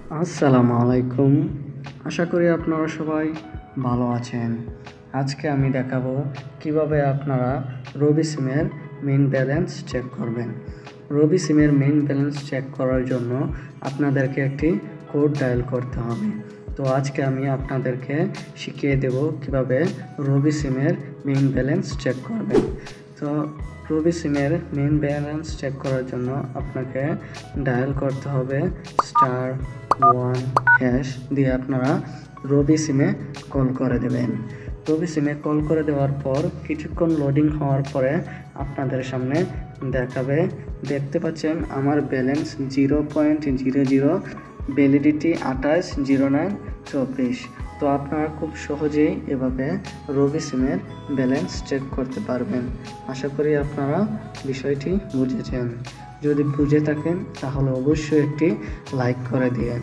আসসালামু আলাইকুম। আশা করি আপনারা সবাই ভালো আছেন। আজকে আমি দেখাবো কিভাবে আপনারা রবি সিমের মেইন ব্যালেন্স চেক করবেন। রবি সিমের মেইন ব্যালেন্স চেক করার জন্য আপনাদেরকে একটি কোড ডায়াল করতে হবে। তো আজকে আমি আপনাদেরকে শিখিয়ে দেব কিভাবে রবি সিমের মেইন ব্যালেন্স চেক করবেন। তো রবি সিমের মেইন ব্যালেন্স চেক করার জন্য আপনাকে ডায়াল করতে হবে *1# দিয়ে আপনারা রবি সিমে কল করে দেবেন। রবি সিমে কল করে দেওয়ার পর কিছুক্ষণ লোডিং হওয়ার পরে আপনাদের সামনে দেখতে পাচ্ছেন আমার ব্যালেন্স 0.00, ভ্যালিডিটি 28/09/24। তো আপনারা খুব সহজেই এভাবে রবি সিমের ব্যালেন্স চেক করতে পারবেন। আশা করি আপনারা বিষয়টি বুঝেছেন। যদি বুঝে থাকেন তাহলে অবশ্যই একটি লাইক করে দিন।